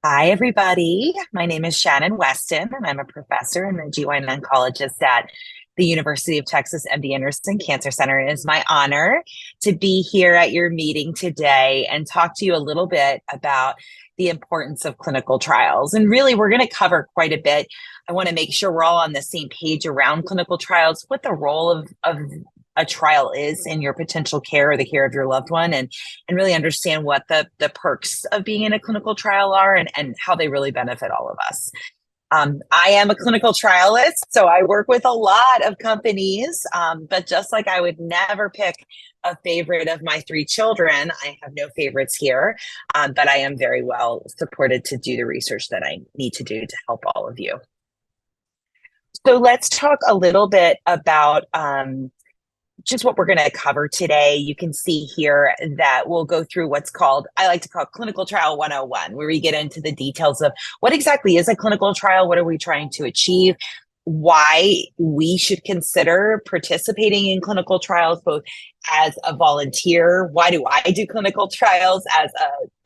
Hi, everybody. My name is Shannon Westin, and I'm a professor and a GYN oncologist at the University of Texas MD Anderson Cancer Center. It is my honor to be here at your meeting today and talk to you a little bit about the importance of clinical trials. And really, we're going to cover quite a bit. I want to make sure we're all on the same page around clinical trials, what the role of a trial is in your potential care or the care of your loved one, and really understand what the perks of being in a clinical trial are and how they really benefit all of us. I am a clinical trialist, so I work with a lot of companies, but just like I would never pick a favorite of my three children, I have no favorites here, but I am very well supported to do the research that I need to do to help all of you. So let's talk a little bit about just what we're going to cover today. You can see here that we'll go through what's called, I like to call clinical trial 101, where we get into the details of what exactly is a clinical trial, what are we trying to achieve, why we should consider participating in clinical trials, both as a volunteer, why do I do clinical trials as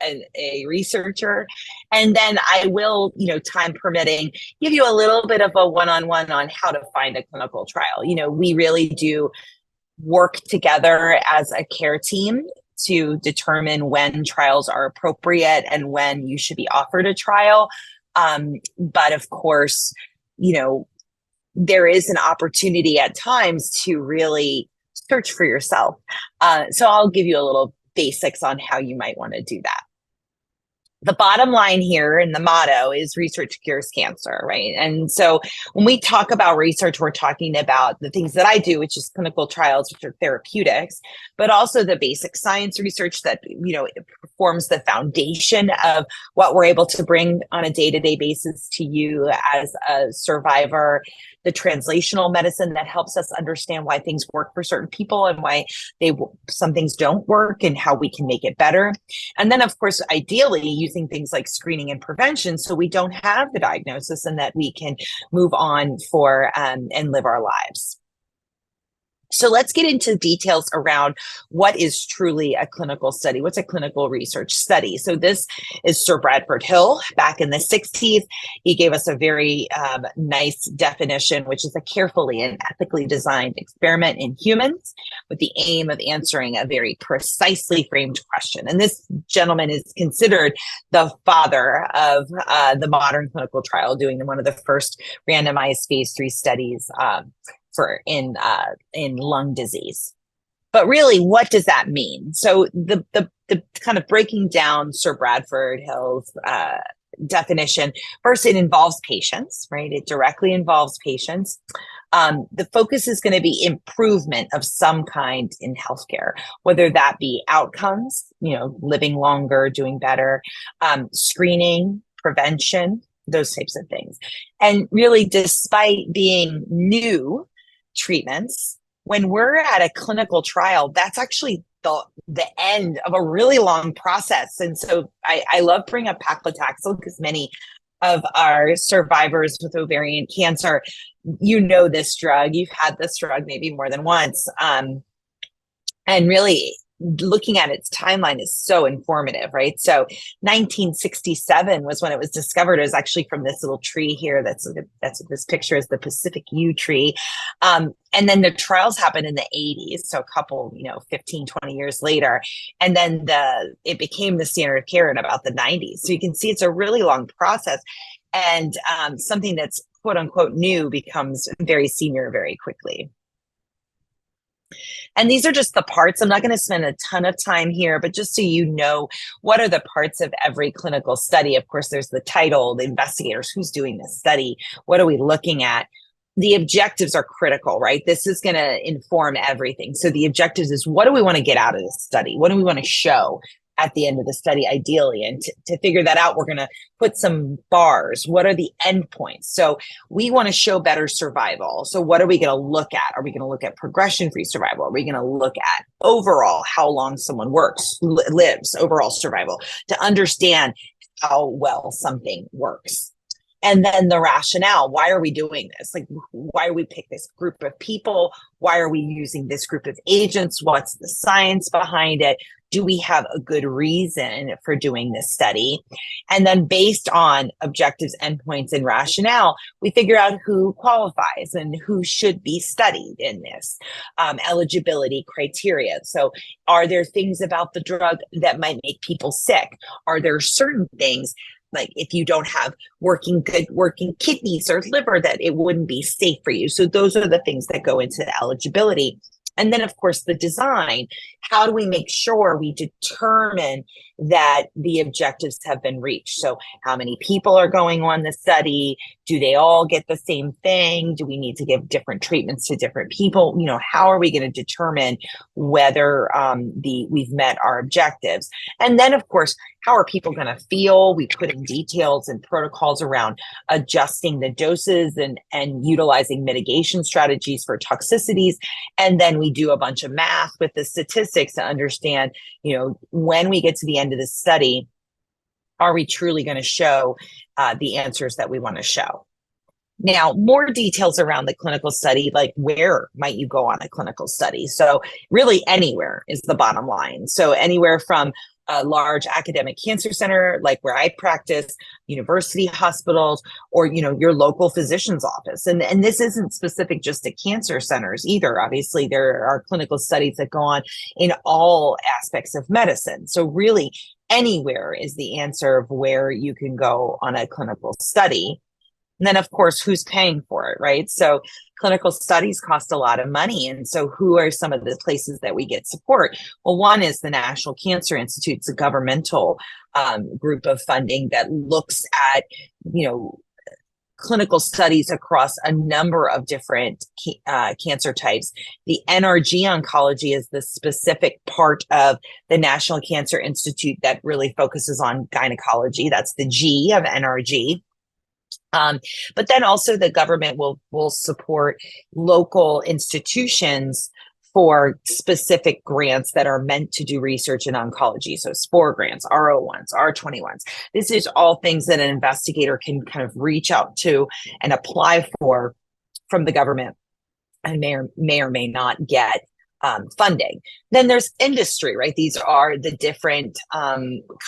a researcher, and then I will, time permitting, give you a little bit of a one-on-one on how to find a clinical trial. We really do work together as a care team to determine when trials are appropriate and when you should be offered a trial. But of course, there is an opportunity at times to really search for yourself. So I'll give you a little basics on how you might want to do that. The bottom line here and the motto is research cures cancer, right? And so when we talk about research, we're talking about the things that I do, which is clinical trials, which are therapeutics, but also the basic science research that, it forms the foundation of what we're able to bring on a day-to-day basis to you as a survivor, the translational medicine that helps us understand why things work for certain people and why some things don't work and how we can make it better. And then, of course, ideally using things like screening and prevention so we don't have the diagnosis and that we can move on and live our lives. So let's get into details around what is truly a clinical study. What's a clinical research study? So this is Sir Bradford Hill back in the 60s. He gave us a very nice definition, which is a carefully and ethically designed experiment in humans with the aim of answering a very precisely framed question. And this gentleman is considered the father of the modern clinical trial, doing one of the first randomized phase 3 studies in lung disease. But really, what does that mean? So the kind of breaking down Sir Bradford Hill's definition, first, it involves patients, right? It directly involves patients. The focus is going to be improvement of some kind in healthcare, whether that be outcomes, living longer, doing better, screening, prevention, those types of things. And really, despite being new treatments, when we're at a clinical trial, that's actually the end of a really long process. And so I love bringing up paclitaxel because many of our survivors with ovarian cancer, this drug, you've had this drug maybe more than once. And really looking at its timeline is so informative, right? So 1967 was when it was discovered. It was actually from this little tree here. That's what this picture is, the Pacific yew tree. And then the trials happened in the 80s. So a couple, 15, 20 years later. And then it became the standard of care in about the 90s. So you can see it's a really long process. And something that's quote unquote new becomes very senior very quickly. And these are just the parts. I'm not going to spend a ton of time here, but just so you know, what are the parts of every clinical study? Of course, there's the title, the investigators, who's doing this study, what are we looking at? The objectives are critical, right? This is going to inform everything. So the objectives is, what do we want to get out of this study? What do we want to show at the end of the study, ideally? And to figure that out, we're going to put some bars. What are the endpoints? So we want to show better survival. So what are we going to look at? Are we going to look at progression-free survival? Are we going to look at overall how long someone lives, overall survival, to understand how well something works? And then the rationale, why are we doing this? Like, why do we pick this group of people? Why are we using this group of agents? What's the science behind it? do we have a good reason for doing this study? And then based on objectives, endpoints, and rationale, we figure out who qualifies and who should be studied in this. Eligibility criteria. So are there things about the drug that might make people sick? Are there certain things, like if you don't have working kidneys or liver, that it wouldn't be safe for you? So those are the things that go into the eligibility. And then, of course, the design. How do we make sure we determine that the objectives have been reached? So how many people are going on the study? Do they all get the same thing? Do we need to give different treatments to different people? You know, how are we going to determine whether we've met our objectives? And then, of course, how are people going to feel? We put in details and protocols around adjusting the doses and utilizing mitigation strategies for toxicities. And then we do a bunch of math with the statistics to understand, you know, when we get to the end of the study, are we truly going to show the answers that we want to show? Now, more details around the clinical study, like where might you go on a clinical study? So really anywhere is the bottom line. So anywhere from a large academic cancer center, like where I practice, university hospitals, or, you know, your local physician's office. And this isn't specific just to cancer centers either. Obviously, there are clinical studies that go on in all aspects of medicine. So really anywhere is the answer of where you can go on a clinical study. And then, of course, who's paying for it, right? So clinical studies cost a lot of money. And so who are some of the places that we get support? Well, one is the National Cancer Institute. It's a governmental group of funding that looks at, you know, clinical studies across a number of different cancer types. The NRG oncology is the specific part of the National Cancer Institute that really focuses on gynecology. That's the G of NRG. But then also the government will support local institutions for specific grants that are meant to do research in oncology. So SPORE grants, R01s, R21s. This is all things that an investigator can kind of reach out to and apply for from the government, and may or may not get funding. Then there's industry, right? These are the different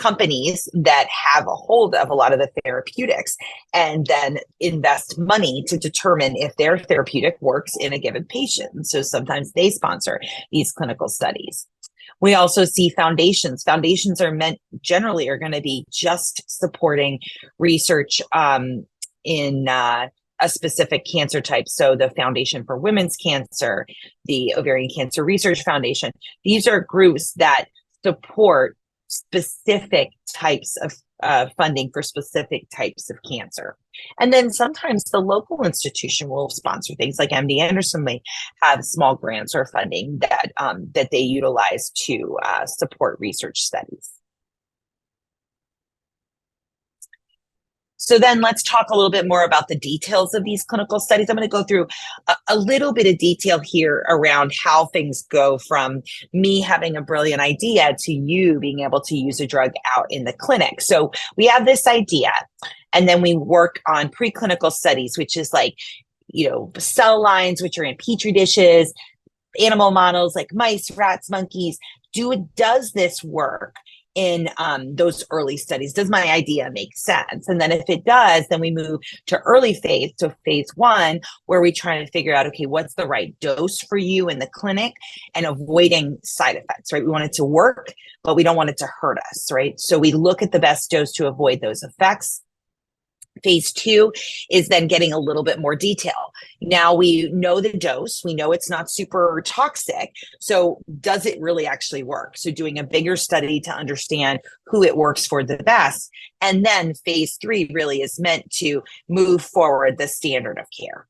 companies that have a hold of a lot of the therapeutics and then invest money to determine if their therapeutic works in a given patient. So sometimes they sponsor these clinical studies. We also see foundations. Foundations are generally going to be just supporting research in a specific cancer type. So the Foundation for Women's Cancer, the Ovarian Cancer Research Foundation, these are groups that support specific types of funding for specific types of cancer. And then sometimes the local institution will sponsor things, like MD Anderson may have small grants or funding that they utilize to support research studies. So then let's talk a little bit more about the details of these clinical studies. I'm going to go through a little bit of detail here around how things go from me having a brilliant idea to you being able to use a drug out in the clinic. So we have this idea, and then we work on preclinical studies, which is like, you know, cell lines, which are in petri dishes, animal models like mice, rats, monkeys. Does this work in those early studies? Does my idea make sense? And then if it does, then we move to early phase, to phase 1, where we try to figure out, okay, what's the right dose for you in the clinic, and avoiding side effects, right? We want it to work, but we don't want it to hurt us, right? So we look at the best dose to avoid those effects. Phase 2 is then getting a little bit more detail. Now we know the dose, we know it's not super toxic. So does it really actually work? So doing a bigger study to understand who it works for the best. And then phase 3 really is meant to move forward the standard of care.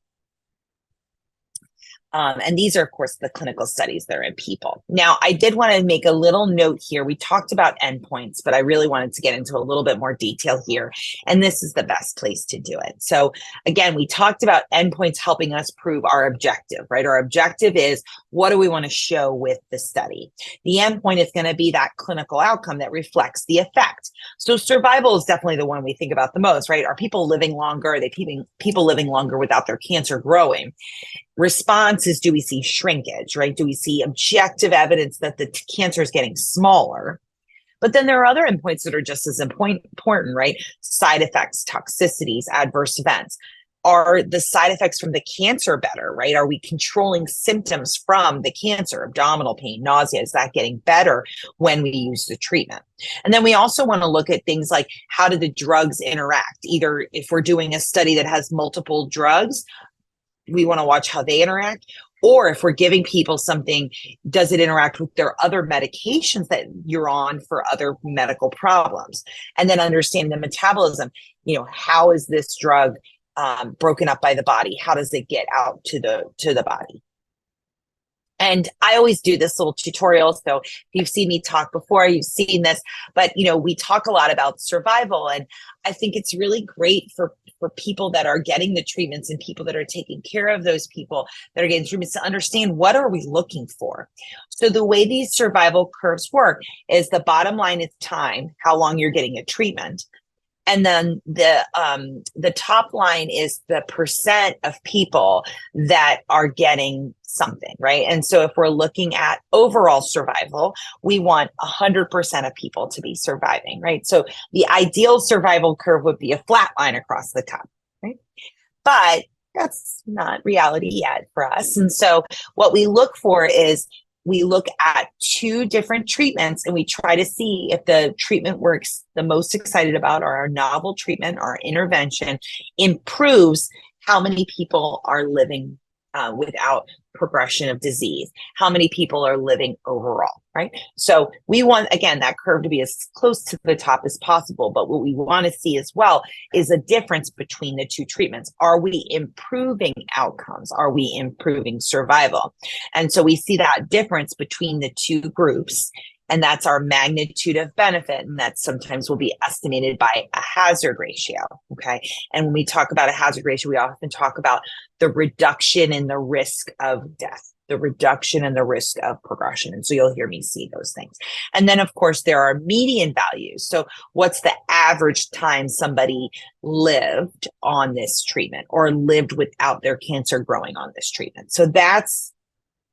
And these are, of course, the clinical studies that are in people. Now, I did want to make a little note here. We talked about endpoints, but I really wanted to get into a little bit more detail here. And this is the best place to do it. So again, we talked about endpoints helping us prove our objective, right? Our objective is, What do we want to show with the study? The endpoint is going to be that clinical outcome that reflects the effect. So survival is definitely the one we think about the most, right? Are people living longer? Are they people living longer without their cancer growing? Response is, do we see shrinkage, right? Do we see objective evidence that the cancer is getting smaller? But then there are other endpoints that are just as important, right? Side effects, toxicities, adverse events. Are the side effects from the cancer better, right? Are we controlling symptoms from the cancer, abdominal pain, nausea? Is that getting better when we use the treatment? And then we also want to look at things like, how do the drugs interact? Either if we're doing a study that has multiple drugs, we want to watch how they interact. Or if we're giving people something, does it interact with their other medications that you're on for other medical problems? And then understand the metabolism. How is this drug broken up by the body? How does it get out to the body? And I always do this little tutorial. So if you've seen me talk before, you've seen this, but we talk a lot about survival. And I think it's really great for people that are getting the treatments and people that are taking care of those people that are getting treatments to understand, what are we looking for? So the way these survival curves work is the bottom line is time, how long you're getting a treatment. And then the top line is the percent of people that are getting something, right? And so if we're looking at overall survival, we want 100% of people to be surviving, right? So the ideal survival curve would be a flat line across the top, right? But that's not reality yet for us. And so what we look for is, we look at 2 different treatments and we try to see if the treatment we're the most excited about, or our novel treatment, our intervention, improves how many people are living without progression of disease, how many people are living overall, right? So we want, again, that curve to be as close to the top as possible. But what we want to see as well is a difference between the 2 treatments. Are we improving outcomes? Are we improving survival? And so we see that difference between the 2 groups. And that's our magnitude of benefit. And that sometimes will be estimated by a hazard ratio. Okay. And when we talk about a hazard ratio, we often talk about the reduction in the risk of death, the reduction in the risk of progression. And so you'll hear me see those things. And then, of course, there are median values. So what's the average time somebody lived on this treatment, or lived without their cancer growing on this treatment? So that's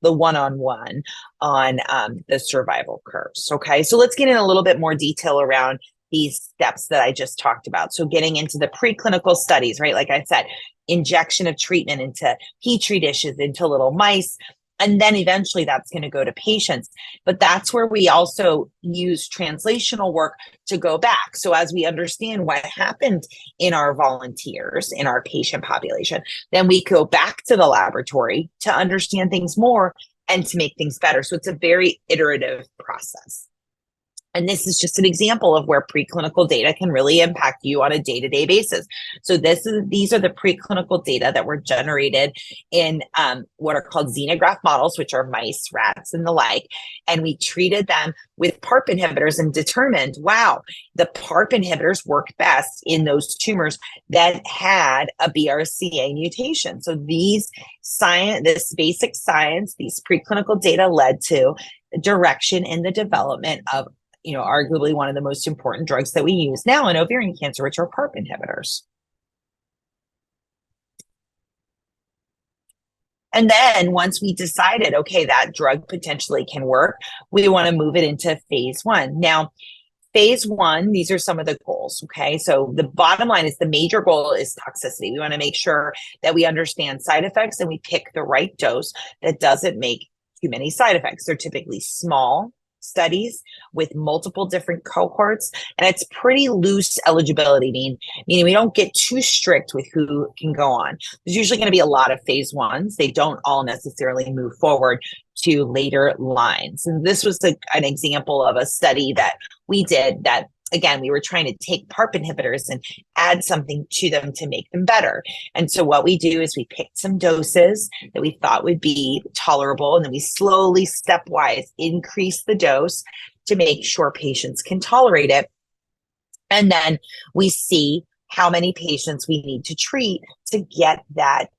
the one-on-one on the survival curves. Okay, so let's get in a little bit more detail around these steps that I just talked about. So getting into the preclinical studies, right? Like I said, injection of treatment into petri dishes, into little mice, and then eventually that's going to go to patients. But that's where we also use translational work to go back. So as we understand what happened in our volunteers, in our patient population, then we go back to the laboratory to understand things more and to make things better. So it's a very iterative process. And this is just an example of where preclinical data can really impact you on a day-to-day basis. So these are the preclinical data that were generated in what are called xenograft models, which are mice, rats, and the like. And we treated them with PARP inhibitors and determined, wow, the PARP inhibitors worked best in those tumors that had a BRCA mutation. So this basic science, these preclinical data led to direction in the development of arguably one of the most important drugs that we use now in ovarian cancer, which are PARP inhibitors. And then once we decided, okay, that drug potentially can work, we want to move it into phase 1. Now, phase 1, these are some of the goals, okay? So the bottom line is, the major goal is toxicity. We want to make sure that we understand side effects and we pick the right dose that doesn't make too many side effects. They're typically small studies with multiple different cohorts, and it's pretty loose eligibility, meaning we don't get too strict with who can go on. There's usually going to be a lot of phase 1s. They don't all necessarily move forward to later lines. And this was an example of a study that we did that, again, we were trying to take PARP inhibitors and add something to them to make them better. And so what we do is we picked some doses that we thought would be tolerable, and then we slowly, stepwise, increase the dose to make sure patients can tolerate it. And then we see how many patients we need to treat to get that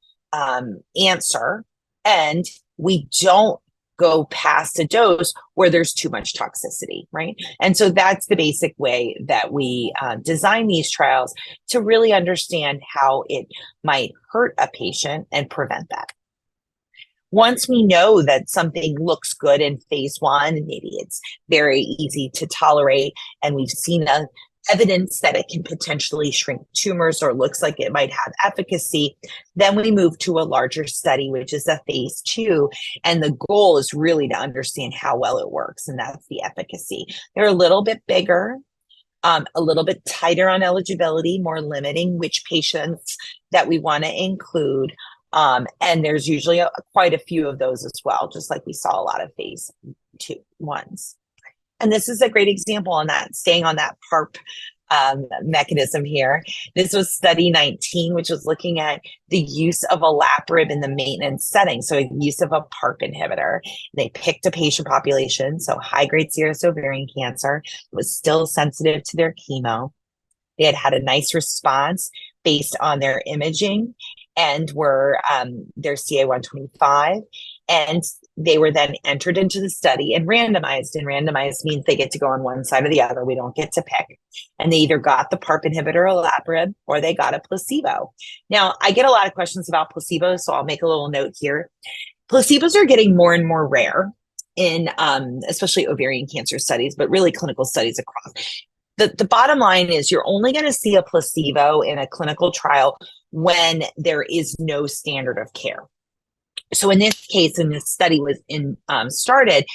answer. And we don't go past a dose where there's too much toxicity, right? And so that's the basic way that we design these trials, to really understand how it might hurt a patient and prevent that. Once we know that something looks good in phase 1, and maybe it's very easy to tolerate, and we've seen evidence that it can potentially shrink tumors or looks like it might have efficacy, then we move to a larger study, which is a phase 2. And the goal is really to understand how well it works, and that's the efficacy. They're a little bit bigger, a little bit tighter on eligibility, more limiting which patients that we want to include. And there's usually quite a few of those as well, just like we saw a lot of phase 2 ones. And this is a great example on that, staying on that PARP mechanism here. This was study 19, which was looking at the use of olaparib in the maintenance setting. So use of a PARP inhibitor. They picked a patient population, so high-grade serous ovarian cancer, was still sensitive to their chemo. They had a nice response based on their imaging and were their CA-125. And they were then entered into the study and randomized. And randomized means they get to go on one side or the other. We don't get to pick. And they either got the PARP inhibitor, olaparib, or they got a placebo. Now, I get a lot of questions about placebos, so I'll make a little note here. Placebos are getting more and more rare in especially ovarian cancer studies, but really clinical studies across. The bottom line is you're only going to see a placebo in a clinical trial when there is no standard of care. So in this case, when this study was started,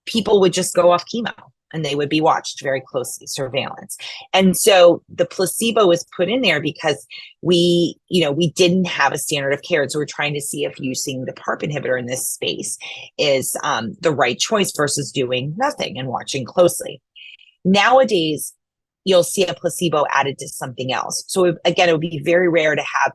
people would just go off chemo and they would be watched very closely, surveillance. And so the placebo was put in there because we didn't have a standard of care. So we're trying to see if using the PARP inhibitor in this space is the right choice versus doing nothing and watching closely. Nowadays, you'll see a placebo added to something else. So again, it would be very rare to have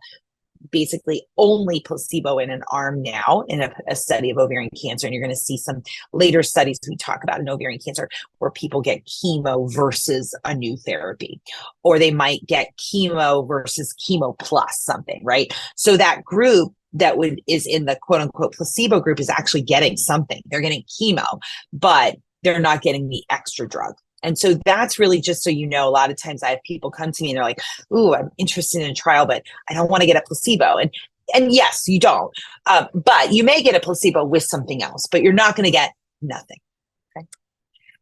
basically only placebo in an arm now in a study of ovarian cancer. And you're going to see some later studies we talk about in ovarian cancer where people get chemo versus a new therapy, or they might get chemo versus chemo plus something, right? So that group that is in the quote unquote placebo group is actually getting something. They're getting chemo, but they're not getting the extra drug. And so that's really just so you know, a lot of times I have people come to me and they're like, ooh, I'm interested in a trial, but I don't want to get a placebo. And yes, you don't. But you may get a placebo with something else, but you're not going to get nothing. Okay.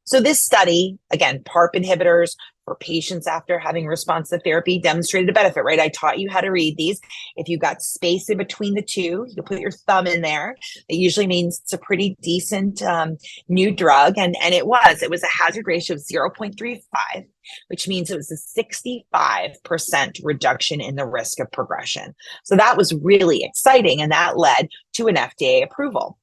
So this study, again, PARP inhibitors for patients after having responsive therapy demonstrated a benefit, right? I taught you how to read these. If you've got space in between the two, you put your thumb in there. It usually means it's a pretty decent new drug. And it was a hazard ratio of 0.35, which means it was a 65% reduction in the risk of progression. So that was really exciting. And that led to an FDA approval.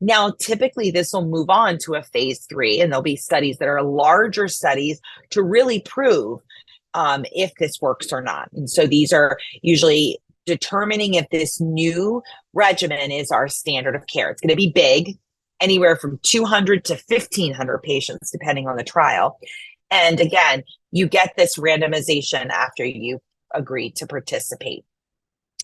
Now, typically, this will move on to a phase 3, and there'll be studies that are larger studies to really prove if this works or not. And so these are usually determining if this new regimen is our standard of care. It's going to be big, anywhere from 200 to 1,500 patients, depending on the trial. And again, you get this randomization after you agree to participate.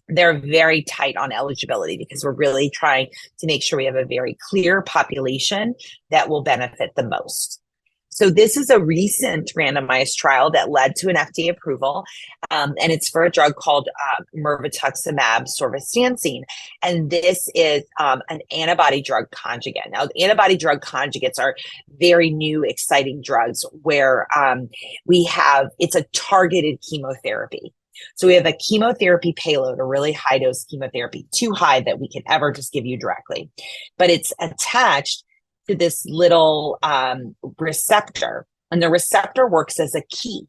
They're very tight on eligibility because we're really trying to make sure we have a very clear population that will benefit the most. So this is a recent randomized trial that led to an FDA approval, and it's for a drug called mirvetuximab soravtansine. And this is an antibody drug conjugate. Now, antibody drug conjugates are very new, exciting drugs where it's a targeted chemotherapy. So we have a chemotherapy payload, a really high dose chemotherapy, too high that we can ever just give you directly. But it's attached to this little receptor, and the receptor works as a key.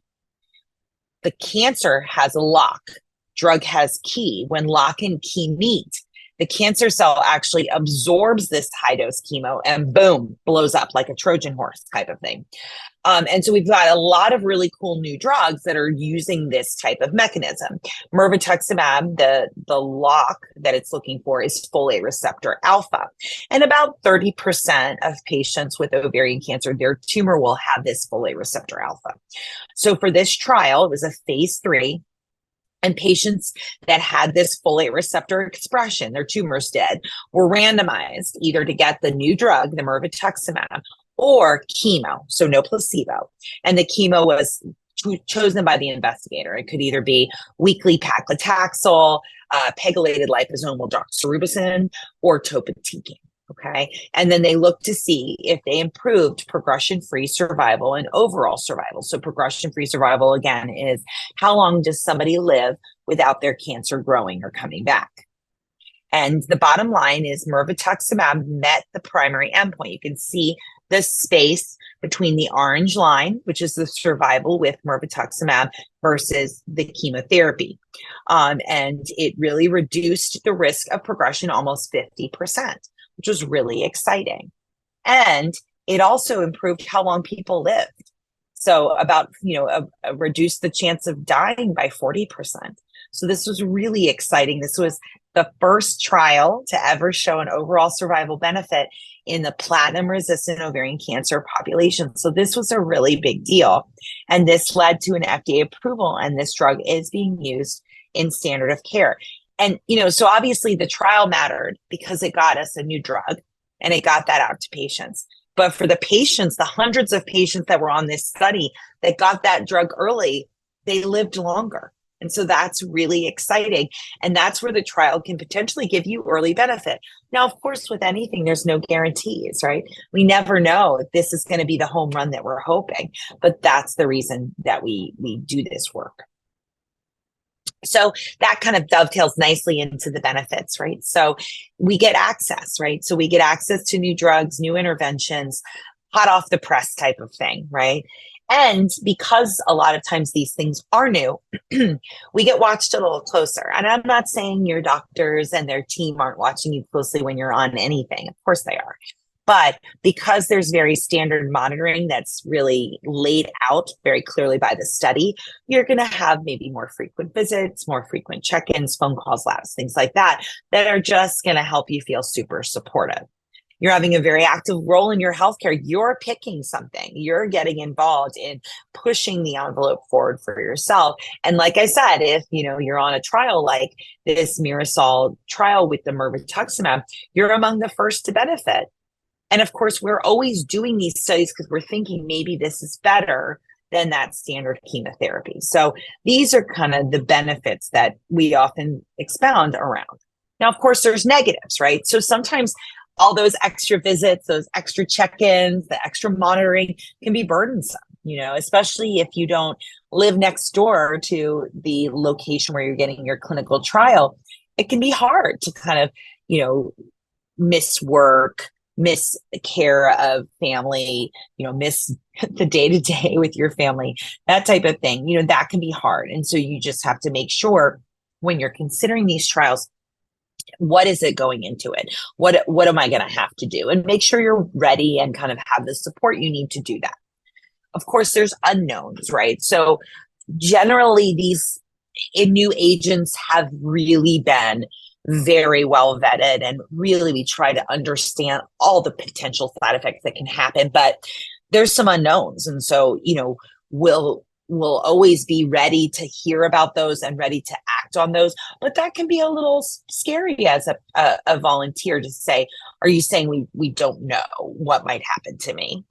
The cancer has a lock. Drug has key. When lock and key meet, the cancer cell actually absorbs this high dose chemo and boom, blows up like a Trojan horse type of thing. And so we've got a lot of really cool new drugs that are using this type of mechanism. Mirvetuximab, the lock that it's looking for is folate receptor alpha. And about 30% of patients with ovarian cancer, their tumor will have this folate receptor alpha. So for this trial, it was a phase 3. And patients that had this folate receptor expression, their tumors did, were randomized either to get the new drug, the mirvetuximab, or chemo, so no placebo. And the chemo was chosen by the investigator. It could either be weekly paclitaxel, pegylated liposomal doxorubicin, or topotecan. Okay. And then they looked to see if they improved progression-free survival and overall survival. So progression-free survival, again, is how long does somebody live without their cancer growing or coming back? And the bottom line is mirvetuximab met the primary endpoint. You can see the space between the orange line, which is the survival with mirvetuximab, versus the chemotherapy. And it really reduced the risk of progression almost 50%. Which was really exciting. And it also improved how long people lived. So about, reduced the chance of dying by 40%. So this was really exciting. This was the first trial to ever show an overall survival benefit in the platinum-resistant ovarian cancer population. So this was a really big deal. And this led to an FDA approval, and this drug is being used in standard of care. And, so obviously the trial mattered because it got us a new drug and it got that out to patients. But for the patients, the hundreds of patients that were on this study that got that drug early, they lived longer. And so that's really exciting. And that's where the trial can potentially give you early benefit. Now, of course, with anything, there's no guarantees, right? We never know if this is going to be the home run that we're hoping. But that's the reason that we do this work. So that kind of dovetails nicely into the benefits, right? So we get access, right? So we get access to new drugs, new interventions, hot off the press type of thing, right? And because a lot of times these things are new, we get watched a little closer. And I'm not saying your doctors and their team aren't watching you closely when you're on anything. Of course they are. But because there's very standard monitoring that's really laid out very clearly by the study, you're going to have maybe more frequent visits, more frequent check-ins, phone calls, labs, things like that, that are just going to help you feel super supportive. You're having a very active role in your healthcare. You're picking something. You're getting involved in pushing the envelope forward for yourself. And like I said, if you're on a trial like this Mirasol trial with the mirvetuximab, you're among the first to benefit. And of course, we're always doing these studies because we're thinking maybe this is better than that standard chemotherapy. So these are kind of the benefits that we often expound around. Now, of course, there's negatives, right? So sometimes all those extra visits, those extra check-ins, the extra monitoring can be burdensome, especially if you don't live next door to the location where you're getting your clinical trial. It can be hard to kind of, miss work, miss care of family, miss the day-to-day with your family, that type of thing, that can be hard. And so you just have to make sure when you're considering these trials, what is it going into it? What am I going to have to do? And make sure you're ready and kind of have the support you need to do that. Of course, there's unknowns, right? So generally these new agents have really been very well vetted, and really we try to understand all the potential side effects that can happen, but there's some unknowns. And so, we'll always be ready to hear about those and ready to act on those. But that can be a little scary as a volunteer to say, are you saying we don't know what might happen to me?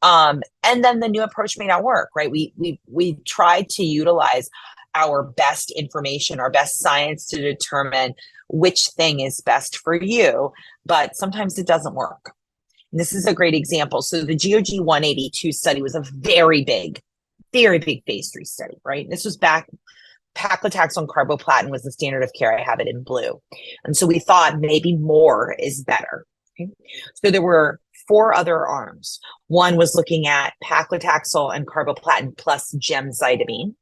And then the new approach may not work, right? We try to utilize our best information, our best science to determine which thing is best for you, but sometimes it doesn't work. And this is a great example. So the GOG 182 study was a very big phase 3 study, right? This was back, paclitaxel and carboplatin was the standard of care. I have it in blue. And so we thought maybe more is better. Okay? So there were 4 other arms. One was looking at paclitaxel and carboplatin plus gemcitabine.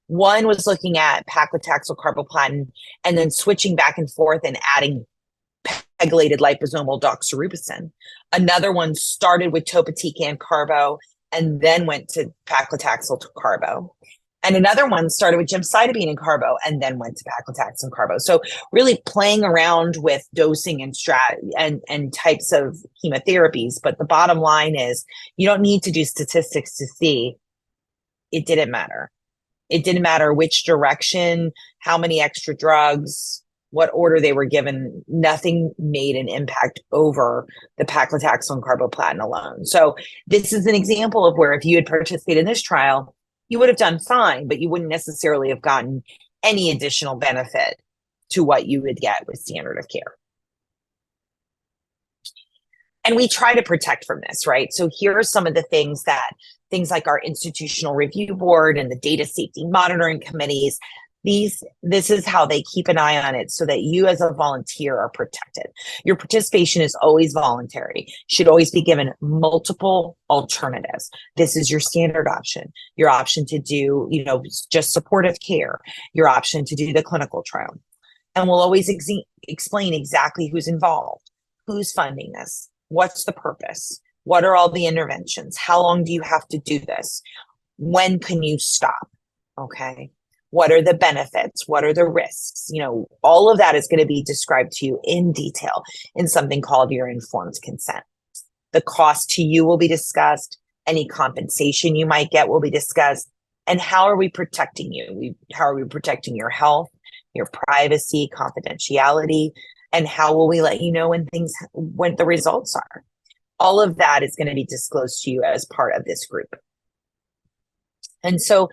One was looking at paclitaxel, carboplatin, and then switching back and forth and adding pegylated liposomal doxorubicin. Another one started with topotecan carbo and then went to paclitaxel to carbo. And another one started with gemcitabine and carbo and then went to paclitaxel and carbo. So really playing around with dosing and types of chemotherapies. But the bottom line is you don't need to do statistics to see it didn't matter. It didn't matter which direction, how many extra drugs, what order they were given. Nothing made an impact over the paclitaxel and carboplatin alone. So this is an example of where if you had participated in this trial, you would have done fine, but you wouldn't necessarily have gotten any additional benefit to what you would get with standard of care. And we try to protect from this, right? So here are some of the things like our institutional review board and the data safety monitoring committees, this is how they keep an eye on it so that you as a volunteer are protected. Your participation is always voluntary, should always be given multiple alternatives. This is your standard option, your option to do, just supportive care, your option to do the clinical trial. And we'll always explain exactly who's involved, who's funding this, what's the purpose, what are all the interventions, how long do you have to do this, when can you stop, okay? What are the benefits? What are the risks? All of that is going to be described to you in detail in something called your informed consent. The cost to you will be discussed. Any compensation you might get will be discussed. And how are we protecting you? How are we protecting your health, your privacy, confidentiality, and how will we let you know when the results are? All of that is going to be disclosed to you as part of this group. And so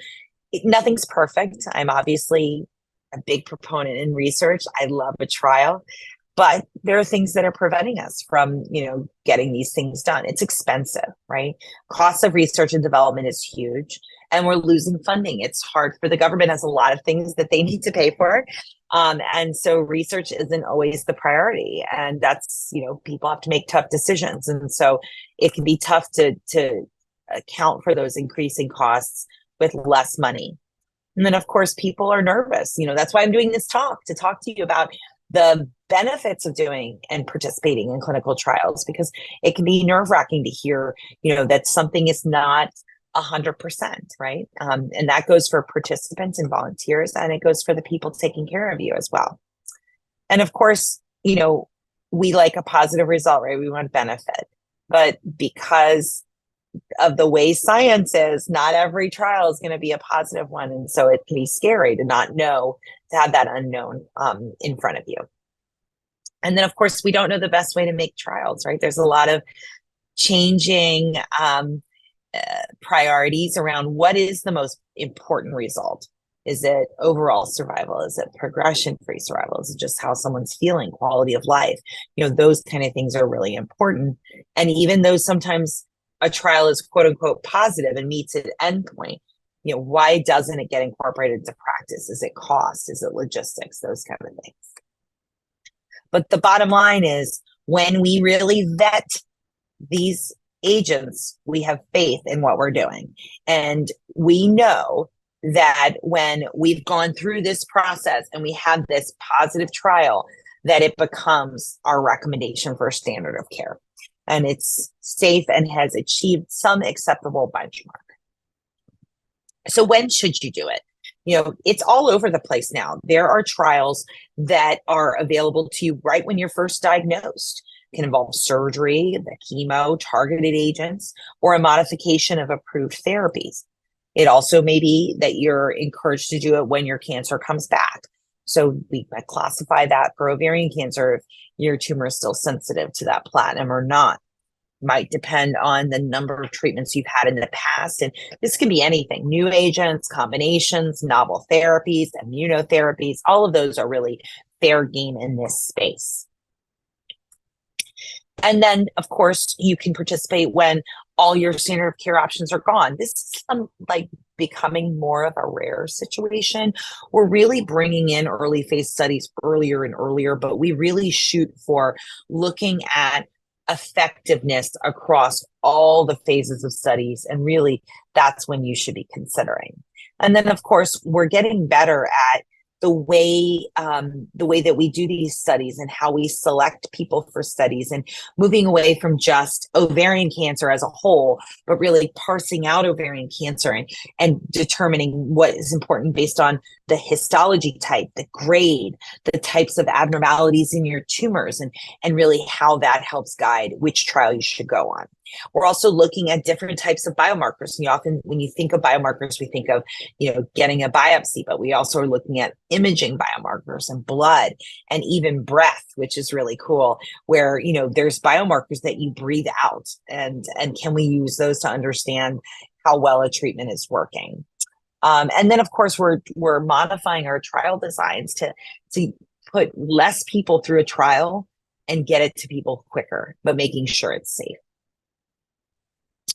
nothing's perfect. I'm obviously a big proponent in research. I love a trial, but there are things that are preventing us from, getting these things done. It's expensive, right? Cost of research and development is huge, and we're losing funding. It's hard for the government, has a lot of things that they need to pay for. And so research isn't always the priority. And that's, people have to make tough decisions. And so it can be tough to account for those increasing costs with less money. And then, of course, people are nervous. That's why I'm doing this talk, to talk to you about the benefits of doing and participating in clinical trials, because it can be nerve-wracking to hear, that something is not 100%, right? And that goes for participants and volunteers, and it goes for the people taking care of you as well. And of course, we like a positive result, right? We want benefit. But because of the way science is, not every trial is going to be a positive one. And so it can be scary to not know, to have that unknown in front of you. And then, of course, we don't know the best way to make trials, right? There's a lot of changing priorities around what is the most important result. Is it overall survival? Is it progression-free survival? Is it just how someone's feeling, quality of life? Those kind of things are really important. And even though sometimes a trial is quote unquote positive and meets an endpoint, why doesn't it get incorporated into practice? Is it cost? Is it logistics? Those kind of things. But the bottom line is, when we really vet these agents, we have faith in what we're doing. And we know that when we've gone through this process and we have this positive trial, that it becomes our recommendation for standard of care. And it's safe and has achieved some acceptable benchmark. So when should you do it? It's all over the place now. There are trials that are available to you right when you're first diagnosed. It can involve surgery, the chemo, targeted agents, or a modification of approved therapies. It also may be that you're encouraged to do it when your cancer comes back. So we might classify that for ovarian cancer if your tumor is still sensitive to that platinum or not. Might depend on the number of treatments you've had in the past. And this can be anything: new agents, combinations, novel therapies, immunotherapies. All of those are really fair game in this space. And then, of course, you can participate when all your standard of care options are gone. This is becoming more of a rare situation. We're really bringing in early phase studies earlier and earlier, but we really shoot for looking at effectiveness across all the phases of studies. And really, that's when you should be considering. And then, of course, we're getting better at the way that we do these studies and how we select people for studies, and moving away from just ovarian cancer as a whole, but really parsing out ovarian cancer and determining what is important based on the histology type, the grade, the types of abnormalities in your tumors, and really how that helps guide which trial you should go on. We're also looking at different types of biomarkers. And often when you think of biomarkers, we think of, getting a biopsy, but we also are looking at imaging biomarkers and blood and even breath, which is really cool, where, there's biomarkers that you breathe out, and can we use those to understand how well a treatment is working. And then, of course, we're modifying our trial designs to put less people through a trial and get it to people quicker, but making sure it's safe.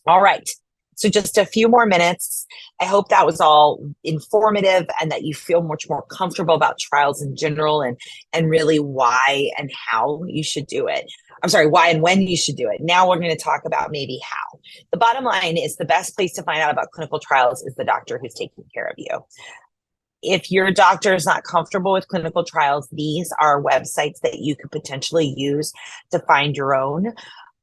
All right. So just a few more minutes. I hope that was all informative and that you feel much more comfortable about trials in general and really why and how you should do it. I'm sorry, why and when you should do it. Now we're going to talk about maybe how. The bottom line is the best place to find out about clinical trials is the doctor who's taking care of you. If your doctor is not comfortable with clinical trials, these are websites that you could potentially use to find your own.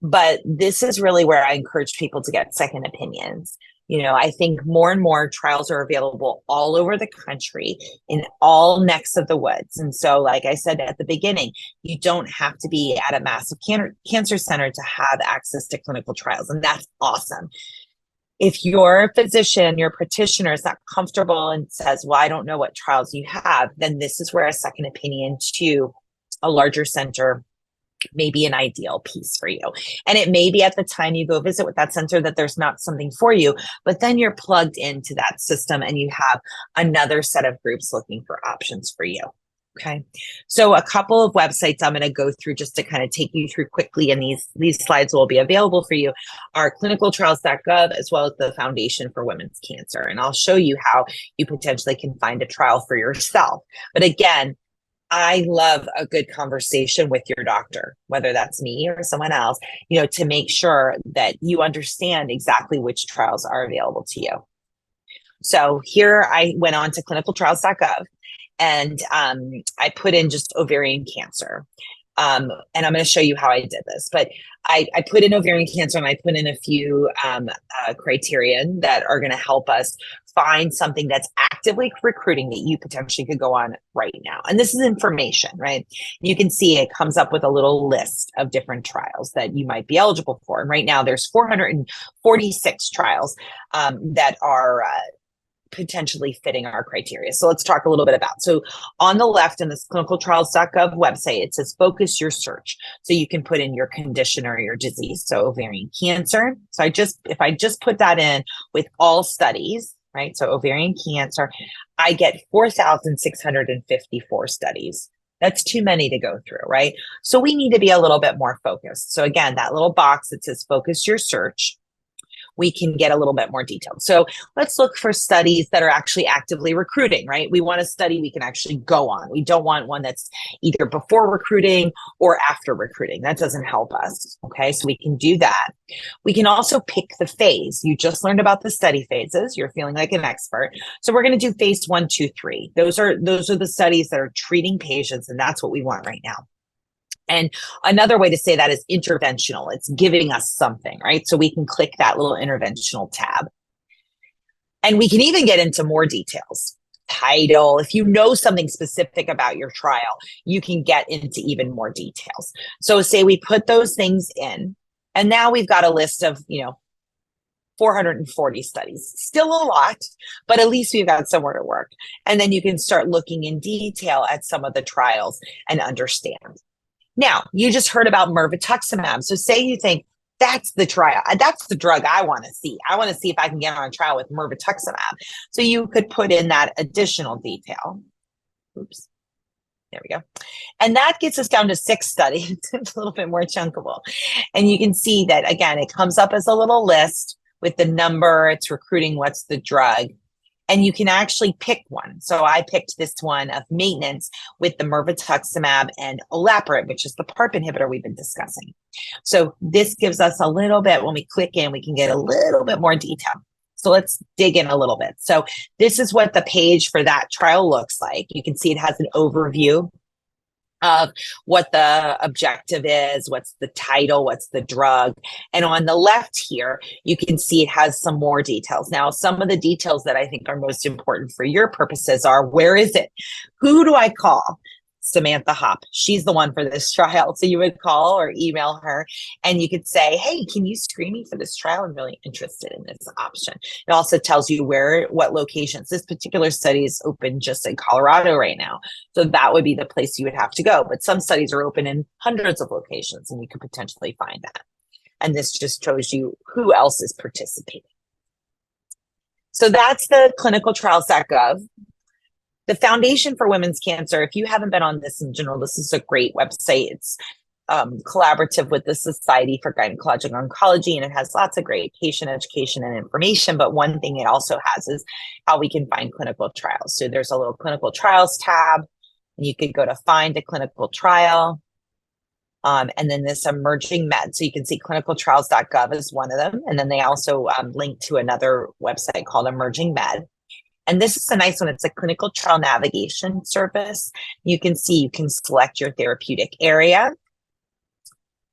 But this is really where I encourage people to get second opinions. I think more and more trials are available all over the country in all necks of the woods. And so, like I said at the beginning, you don't have to be at a massive cancer center to have access to clinical trials. And that's awesome. If your physician, your practitioner is not comfortable and says, well, I don't know what trials you have, then this is where a second opinion to a larger center may be an ideal piece for you. And it may be at the time you go visit with that center that there's not something for you, but then you're plugged into that system and you have another set of groups looking for options for you. Okay. So a couple of websites I'm going to go through just to kind of take you through quickly, and these slides will be available for you, are clinicaltrials.gov as well as the Foundation for Women's Cancer. And I'll show you how you potentially can find a trial for yourself. But again, I love a good conversation with your doctor, whether that's me or someone else, to make sure that you understand exactly which trials are available to you. So here I went on to clinicaltrials.gov and I put in just ovarian cancer. And I'm going to show you how I did this, but I put in ovarian cancer and I put in a few criterion that are going to help us find something that's actively recruiting that you potentially could go on right now. And this is information, right? You can see it comes up with a little list of different trials that you might be eligible for. And right now there's 446 trials that are potentially fitting our criteria. So let's talk a little bit about. So on the left in this clinicaltrials.gov website, it says focus your search. So you can put in your condition or your disease. So ovarian cancer. So if I just put that in with all studies, right? So ovarian cancer, I get 4,654 studies. That's too many to go through, right? So we need to be a little bit more focused. So again, that little box that says focus your search, we can get a little bit more detailed. So let's look for studies that are actually actively recruiting, right? We want a study we can actually go on. We don't want one that's either before recruiting or after recruiting. That doesn't help us, okay? So we can do that. We can also pick the phase. You just learned about the study phases. You're feeling like an expert. So we're going to do phase 1, 2, 3. Those are the studies that are treating patients, and that's what we want right now. And another way to say that is interventional. It's giving us something, right? So we can click that little interventional tab. And we can even get into more details. Title, if you know something specific about your trial, you can get into even more details. So say we put those things in, and now we've got a list of, 440 studies. Still a lot, but at least we've got somewhere to work. And then you can start looking in detail at some of the trials and understand. Now, you just heard about mirvetuximab. So say you think that's the trial, that's the drug I want to see. I want to see if I can get on a trial with mirvetuximab. So you could put in that additional detail. Oops. There we go. And that gets us down to 6 studies. It's a little bit more chunkable. And you can see that, again, it comes up as a little list with the number, it's recruiting, what's the drug. And you can actually pick one. So I picked this one of maintenance with the mirvetuximab and olaparib, which is the PARP inhibitor we've been discussing. So this gives us a little bit, when we click in, we can get a little bit more detail. So let's dig in a little bit. So this is what the page for that trial looks like. You can see it has an overview of what the objective is, what's the title, what's the drug. And on the left here, you can see it has some more details. Now, some of the details that I think are most important for your purposes are, where is it? Who do I call? Samantha Hop. She's the one for this trial. So you would call or email her and you could say, hey, can you screen me for this trial? I'm really interested in this option. It also tells you what locations. This particular study is open just in Colorado right now. So that would be the place you would have to go. But some studies are open in hundreds of locations and you could potentially find that. And this just shows you who else is participating. So that's the clinicaltrials.gov. The Foundation for Women's Cancer, if you haven't been on this in general, this is a great website. It's collaborative with the Society for Gynecologic Oncology, and it has lots of great patient education and information. But one thing it also has is how we can find clinical trials. So there's a little clinical trials tab, and you could go to find a clinical trial. And then this emerging med. So you can see clinicaltrials.gov is one of them. And then they also link to another website called Emerging Med. And this is a nice one. It's a clinical trial navigation service. You can see you can select your therapeutic area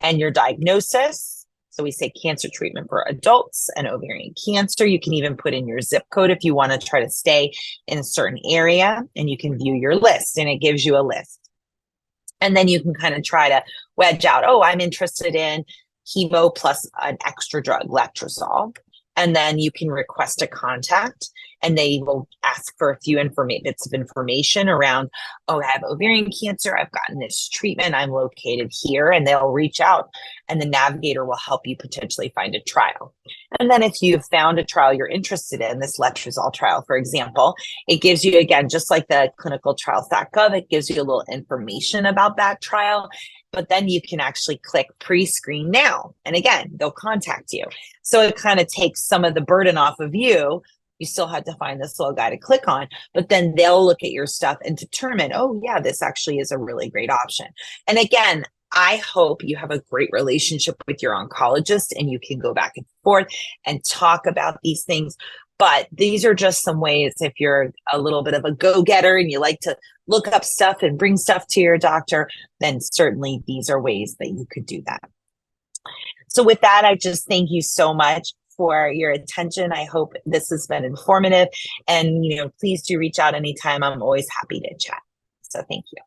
and your diagnosis. So we say cancer treatment for adults and ovarian cancer. You can even put in your zip code if you want to try to stay in a certain area, and you can view your list, and it gives you a list. And then you can kind of try to wedge out, oh, I'm interested in chemo plus an extra drug, letrozole. And then you can request a contact, and they will ask for a few bits of information around, oh, I have ovarian cancer. I've gotten this treatment. I'm located here, and they'll reach out, and the navigator will help you potentially find a trial. And then if you've found a trial you're interested in, this letrozole trial, for example, it gives you, again, just like the clinicaltrials.gov, it gives you a little information about that trial. But then you can actually click pre-screen now. And again, they'll contact you. So it kind of takes some of the burden off of you. You still have to find this little guy to click on, but then they'll look at your stuff and determine, oh yeah, this actually is a really great option. And again, I hope you have a great relationship with your oncologist and you can go back and forth and talk about these things. But these are just some ways, if you're a little bit of a go-getter and you like to look up stuff and bring stuff to your doctor, then certainly these are ways that you could do that. So with that, I just thank you so much for your attention. I hope this has been informative, and please do reach out anytime. I'm always happy to chat. So thank you.